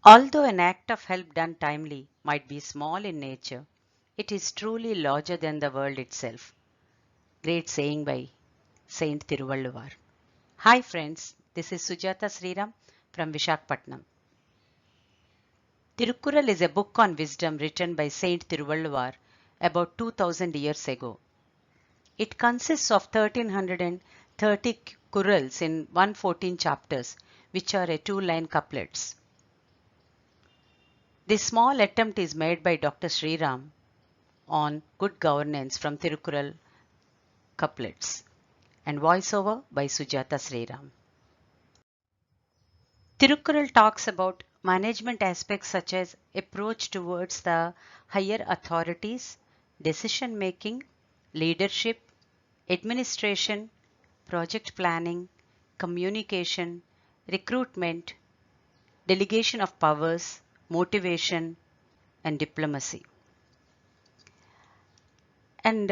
Although an act of help done timely might be small in nature, it is truly larger than the world itself. Great saying by Saint Thiruvalluvar. Hi friends, this is Sujata Sriram from Vishakhapatnam. Thirukkural is a book on wisdom written by Saint Thiruvalluvar about 2000 years ago. It consists of 1330 kurals in 114 chapters, which are a two-line couplets. This small attempt is made by Dr. Sriram on good governance from Thirukkural couplets and voiceover by Sujata Sriram. Thirukkural talks about management aspects such as approach towards the higher authorities, decision making, leadership, administration, project planning, communication, recruitment, delegation of powers, motivation, and diplomacy. And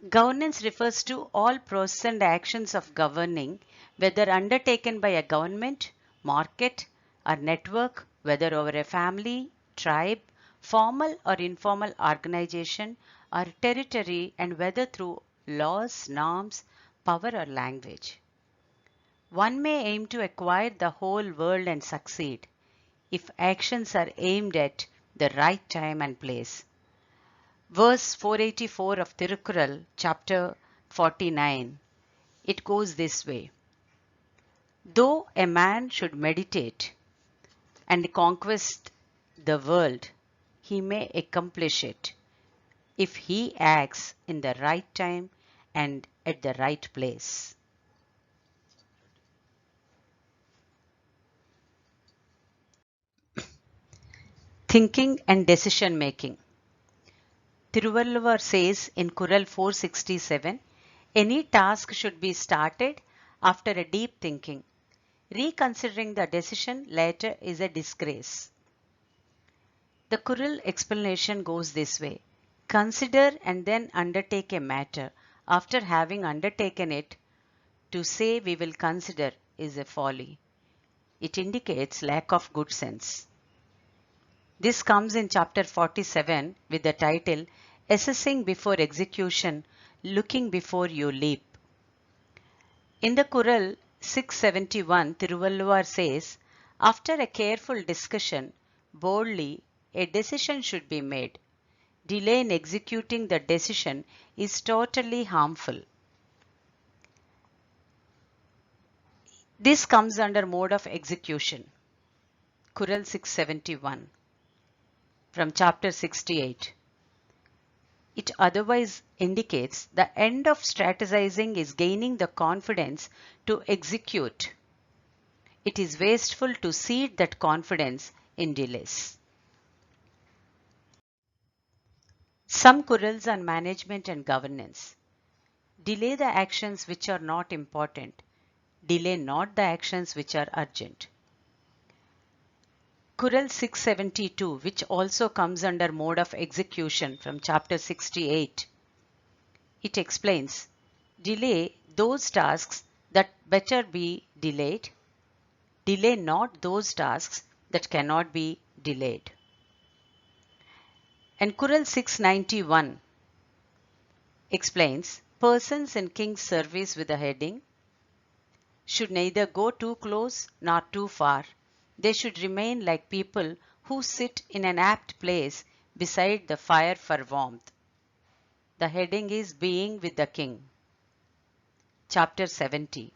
governance refers to all process and actions of governing, whether undertaken by a government, market, or network, whether over a family, tribe, formal or informal organization, or territory, and whether through laws, norms, power, or language. One may aim to acquire the whole world and succeed if actions are aimed at the right time and place. Verse 484 of Thirukkural, chapter 49, it goes this way. Though a man should meditate and conquest the world, he may accomplish it if he acts in the right time and at the right place. Thinking and decision making. Thiruvalluvar says in Kural 467, any task should be started after a deep thinking. Reconsidering the decision later is a disgrace. The Kural explanation goes this way. Consider and then undertake a matter. After having undertaken it, to say we will consider is a folly. It indicates lack of good sense. This comes in chapter 47 with the title Assessing Before Execution, Looking Before You Leap. In the Kural 671, Thiruvalluvar says, after a careful discussion, boldly, a decision should be made. Delay in executing the decision is totally harmful. This comes under mode of execution. Kural 671 from chapter 68. It otherwise indicates the end of strategizing is gaining the confidence to execute. It is wasteful to cede that confidence in delays. Some Kurals on management and governance. Delay the actions which are not important. Delay not the actions which are urgent. Kural 672, which also comes under mode of execution from chapter 68. It explains, delay those tasks that better be delayed. Delay not those tasks that cannot be delayed. And Kural 691 explains, persons in king's service with the heading should neither go too close nor too far. They should remain like people who sit in an apt place beside the fire for warmth. The heading is Being with the King. Chapter 70.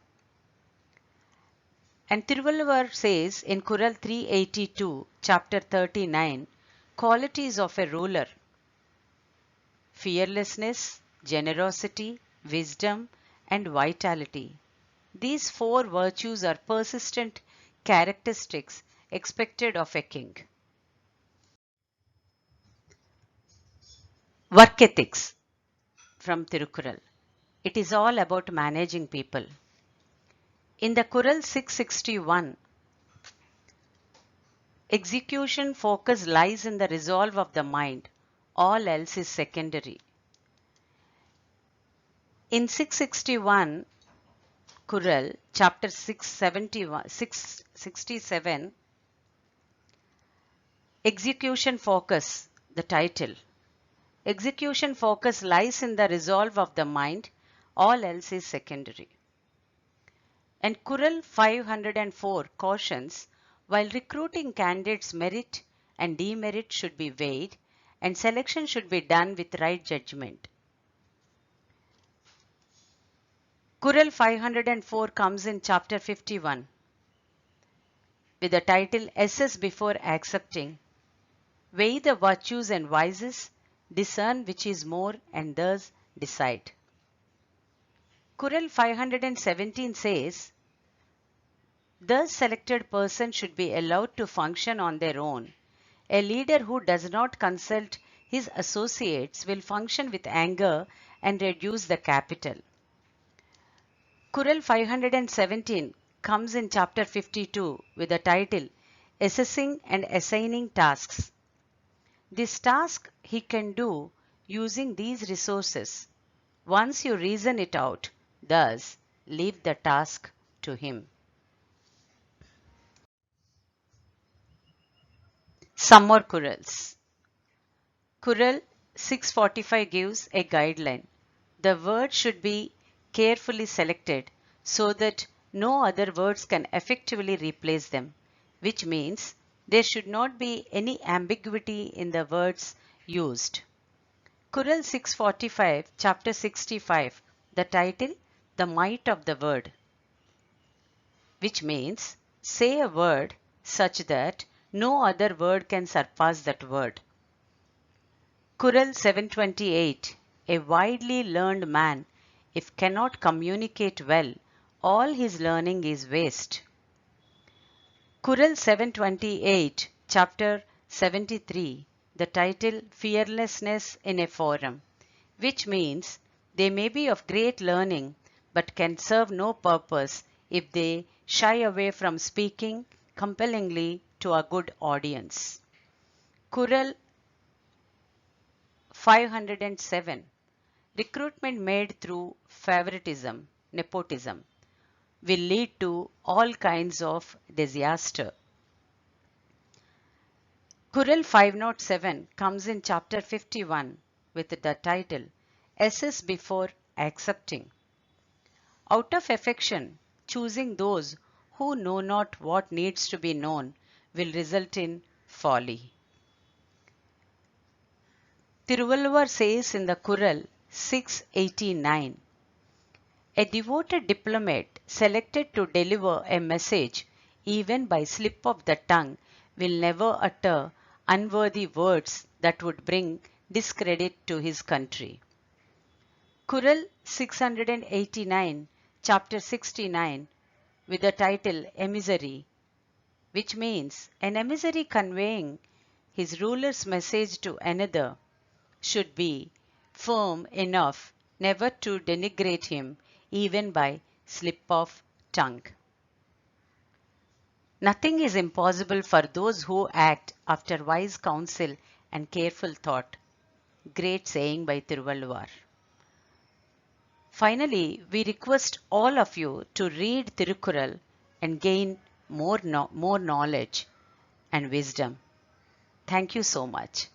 And Thiruvalluvar says in Kural 382, chapter 39, qualities of a ruler: fearlessness, generosity, wisdom, and vitality. These four virtues are persistent characteristics expected of a king. Work ethics from Thirukkural. It is all about managing people. In the Kural 661, execution focus lies in the resolve of the mind. All else is secondary. In 661, Kural, chapter 667, Execution focus, the title. Execution focus lies in the resolve of the mind, all else is secondary. And Kural 504 cautions, while recruiting candidates, merit and demerit should be weighed and selection should be done with right judgment. Kural 504 comes in chapter 51 with the title Assess before accepting. Weigh the virtues and vices, discern which is more and thus decide. Kural 517 says, thus selected person should be allowed to function on their own. A leader who does not consult his associates will function with anger and reduce the capital. Kural 517 comes in chapter 52 with the title Assessing and Assigning Tasks. This task he can do using these resources. Once you reason it out, thus leave the task to him. Some more Kurals. Kural 645 gives a guideline. The word should be carefully selected so that no other words can effectively replace them, which means there should not be any ambiguity in the words used. Kural 645, chapter 65, the title, The Might of the Word, which means say a word such that no other word can surpass that word. Kural 728, a widely learned man, if cannot communicate well, all his learning is waste. Kural 728, chapter 73, the title Fearlessness in a Forum, which means they may be of great learning but can serve no purpose if they shy away from speaking compellingly to a good audience. Kural 507. Recruitment made through favoritism, nepotism, will lead to all kinds of disaster. Kural 507 comes in chapter 51 with the title Assess before accepting. Out of affection, choosing those who know not what needs to be known will result in folly. Thiruvalluvar says in the Kural 689, a devoted diplomat selected to deliver a message even by slip of the tongue will never utter unworthy words that would bring discredit to his country. Kural 689, chapter 69, with the title Emissary, which means an emissary conveying his ruler's message to another should be firm enough never to denigrate him even by slip of tongue. Nothing is impossible for those who act after wise counsel and careful thought. Great saying by Thiruvalluvar. Finally, we request all of you to read Thirukkural and gain more knowledge and wisdom. Thank you so much.